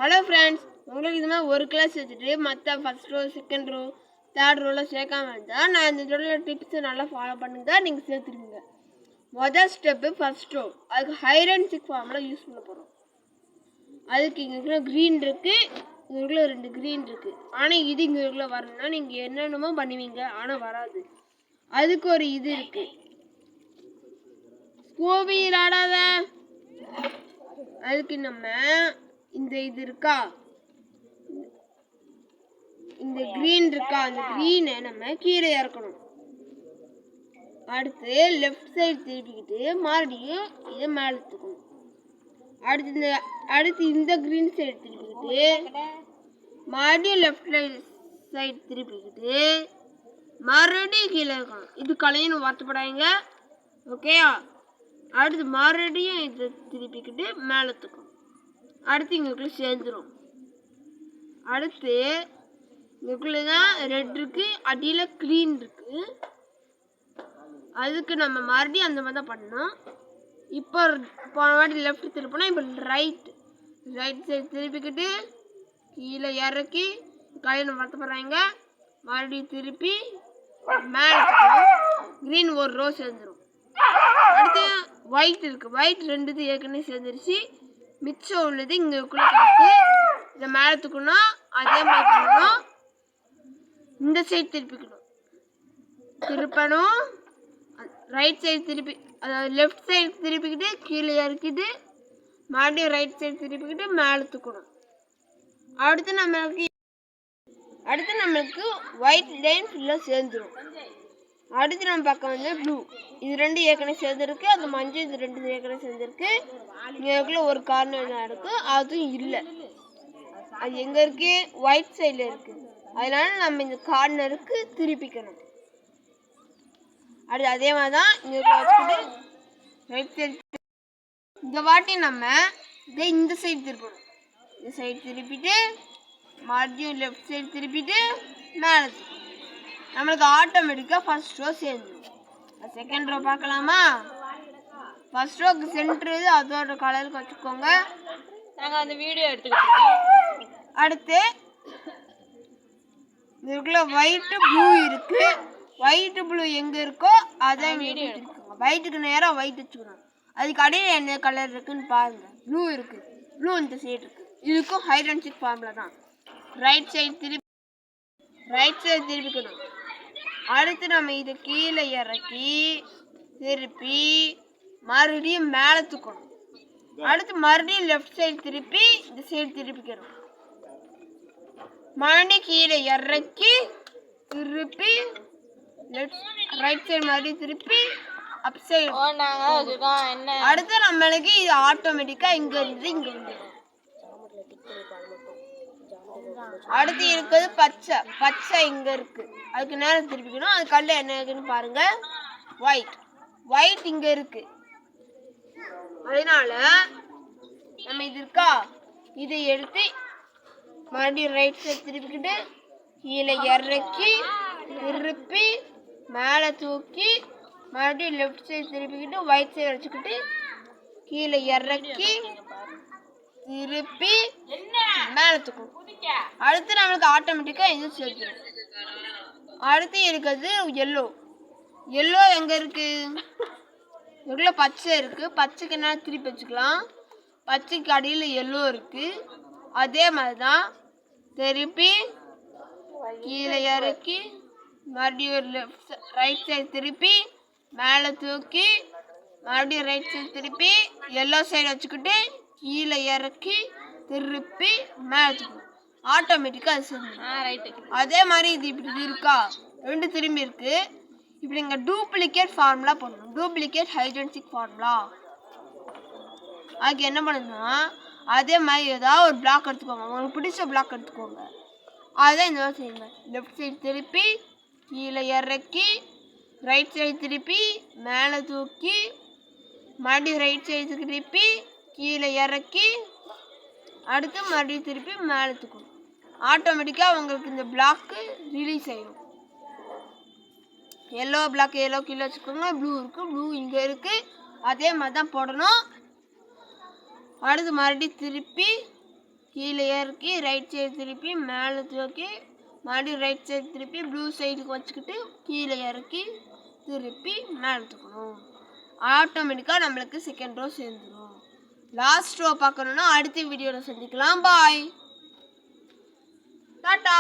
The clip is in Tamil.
ஹலோ ஃப்ரெண்ட்ஸ், உங்களுக்கு இது மாதிரி ஒரு கிளாஸ் வச்சுட்டு மற்ற first row, second row, third ரோவில் சேர்க்காம இருந்தால் நான் இந்த ரோவில் டிப்ஸை நல்லா ஃபாலோ பண்ணுங்க, நீங்கள் சேர்த்துருவீங்க. முதல் ஸ்டெப்பு ஃபஸ்ட் ரோ. அதுக்கு hide and seek formula use பண்ண போகிறோம். அதுக்கு இங்கே க்ரீன் இருக்குது, இங்கே 2 க்ரீன் இருக்குது. ஆனால் இது இங்கே வரணும்னா நீங்கள் என்னென்னமோ பண்ணுவீங்க, ஆனால் வராது. அதுக்கு ஒரு இது இருக்குது, ஸ்கூபி விளாடாத. அதுக்கு நம்ம இந்த இது இருக்கா, இந்த கிரீன் இருக்கா, அந்த கிரீனை நம்ம கீழே இறக்கணும். அடுத்து லெஃப்ட் சைடு திருப்பிக்கிட்டு மறுபடியும் இதை மேலே தூக்கணும். அடுத்து இந்த கிரீன் சைடு திருப்பிக்கிட்டு மறுபடியும் லெஃப்ட் சைடு திருப்பிக்கிட்டு மறுபடியும் கீழே இருக்கணும். இது கலையணும், வருத்தப்படாதீங்க, ஓகேயா? அடுத்து மறுபடியும் இதை திருப்பிக்கிட்டு மேலே தூக்கணும். அடுத்து இங்கக்குள்ளே சேர்ந்துடும். அடுத்து இங்கக்குள்ளே தான் ரெட் இருக்குது, அடியில் க்ரீன் இருக்குது. அதுக்கு நம்ம மறுபடியும் அந்த மாதிரி தான் பண்ணணும். இப்போ போன வாட்டி லெஃப்ட் திருப்பினா இப்போ ரைட் சைடு திருப்பிக்கிட்டு கீழே இறக்கி கல்யாணம் வருத்தப்படுறாங்க. மறுபடியும் திருப்பி மேலே க்ரீன் ஒரு ரோ சேர்ந்துடும். அடுத்து ஒயிட் இருக்குது, ஒயிட் 2 ஏற்கனவே சேர்ந்துருச்சு. மிச்சம் உள்ளது இங்கக்குள்ளே பார்த்து இதை மேலே தூக்கணும். அதே மாதிரி பண்ணணும். இந்த சைடு திருப்பணும், ரைட் சைடு திருப்பி, அதாவது லெஃப்ட் சைடு திருப்பிக்கிட்டு கீழே இறக்கிட்டு மறுபடியும் ரைட் சைடு திருப்பிக்கிட்டு மேலே தூக்கணும். அடுத்து நம்மளுக்கு ஒயிட் லைன் ஃபுல்லாக சேர்ந்துடும். அடுத்து நம்ம பக்கம் வந்து ப்ளூ, இது 2 ஏற்கனவே சேர்ந்துருக்கு. அது மஞ்சள், இது 2 ஏற்கனவே சேர்ந்துருக்கு. இங்கேக்குள்ள ஒரு கார்னர் தான் இருக்குது, அதுவும் இல்லை. அது எங்கே இருக்குது? ஒயிட் சைடில் இருக்குது. அதனால நம்ம இந்த கார்னருக்கு திருப்பிக்கணும். அடுத்து அதே மாதிரி தான் இங்கே வச்சுக்கிட்டு ரைட் சைடு. இந்த வாட்டி நம்ம இதை இந்த சைடு திருப்பணும். இந்த சைடு திருப்பிட்டு மறுபடியும் லெஃப்ட் சைடு திருப்பிட்டு மேலே நம்மளுக்கு ஆட்டோமேட்டிக்காக ஃபர்ஸ்ட் ரோ சேர்ந்துடும். செகண்ட் ரோ பார்க்கலாமா? ஃபர்ஸ்ட் ரோக்கு சென்ட்ரு அதோட கலருக்கு வச்சுக்கோங்க. நாங்கள் அந்த வீடியோ எடுத்துக்கிட்டோம். அடுத்து இதுக்குள்ள ஒயிட்டு ப்ளூ இருக்குது. ஒயிட்டு ப்ளூ எங்கே இருக்கோ அதை வீடியோ எடுத்துக்கோங்க. ஒயிட்டுக்கு நேராக ஒயிட் வச்சுக்கணும். அதுக்கு அடியில் என்ன கலர் இருக்குன்னு பாருங்கள். ப்ளூ இருக்குது, ப்ளூ இந்த சைடு இருக்குது. இதுக்கும் ஹைட் அண்ட் சீக் ஃபார்முலா தான். ரைட் சைடு திருப்பிக்கணும். அடுத்து நம்ம இதை கீழே இறக்கி திருப்பி மறுபடியும் மேலே தூக்கணும். அடுத்து மறுபடியும் லெஃப்ட் சைடு திருப்பி இந்த சைடு திருப்பிக்கணும். மறுபடியும் கீழே இறக்கி திருப்பி ரைட் சைடு மறுபடியும் திருப்பி அப் சைடு. அடுத்து நம்மளுக்கு இது ஆட்டோமேட்டிக்காக இங்கே இருந்து இங்கே வந்துடும். அடுத்து இருக்கிறது பச்சை இங்கே இருக்குது. அதுக்கு நேரம் திருப்பிக்கணும். அது கல்ல என்ன இருக்குன்னு பாருங்க. ஒயிட் இங்கே இருக்குது. அதனால நம்ம இது இருக்கா, இதை எடுத்து மறுபடியும் ரைட் சைடு திருப்பிக்கிட்டு கீழே இறக்கி திருப்பி மேலே தூக்கி மறுபடியும் லெஃப்ட் சைடு திருப்பிக்கிட்டு ஒயிட் சைடு வச்சுக்கிட்டு கீழே இறக்கி திருப்பி மேலே தூக்கணும். அடுத்து நம்மளுக்கு ஆட்டோமேட்டிக்காக இது சேர்த்துடும். அடுத்து இருக்கிறது எல்லோ எங்கே இருக்குது? எவ்வளோ பச்சை இருக்குது. பச்சைக்கு என்ன திருப்பி வச்சுக்கலாம். பச்சைக்கு அடியில் எல்லோ இருக்குது. அதே மாதிரி தான் திருப்பி கீழே இறக்கி மறுபடியும் ரைட் சைடு திருப்பி மேலே தூக்கி மறுபடியும் ரைட் சைடு திருப்பி எல்லோ சைடு வச்சுக்கிட்டு கீழே இறக்கி திருப்பி மேலே தூக்கணும். ஆட்டோமேட்டிக்காக அது சேர்ந்து. அதே மாதிரி இது இப்படி இருக்கா, 2 திரும்பி இருக்குது. இப்படி இங்கே டூப்ளிகேட் ஃபார்முலா பண்ணணும். Duplicate hide and seek formula. அதுக்கு என்ன பண்ணணும்னா அதே மாதிரி ஏதாவது ஒரு பிளாக் எடுத்துக்கோங்க, உங்களுக்கு பிடிச்ச பிளாக் எடுத்துக்கோங்க. அதுதான் இந்த மாதிரி செய்யுங்க. லெஃப்ட் சைடு திருப்பி கீழே இறக்கி ரைட் சைடு திருப்பி மேலே தூக்கி மறுபடியும் ரைட் சைடு திருப்பி கீழே இறக்கி அடுத்து மறுபடியும் திருப்பி மேலே தூக்கணும். ஆட்டோமேட்டிக்காக உங்களுக்கு இந்த பிளாக்கு ரிலீஸ் ஆகிடும். எல்லோ பிளாக் எல்லோ கீழே வச்சுக்கோங்க. ப்ளூ இருக்குது, ப்ளூ இங்கே இருக்குது. அதே மாதிரி தான் போடணும். அடுத்து மறுபடியும் திருப்பி கீழே இறக்கி ரைட் சைடு திருப்பி மேலே தூக்கி மறுபடியும் ரைட் சைடு திருப்பி ப்ளூ சைடுக்கு வச்சுக்கிட்டு கீழே இறக்கி திருப்பி மேலே தூக்கணும். ஆட்டோமேட்டிக்காக நம்மளுக்கு செகண்ட் ரோ சேர்ந்துடும். லாஸ்ட் ரோ பார்க்கணுன்னா அடுத்த வீடியோவில் சந்திக்கலாம். பாய், டாட்டா.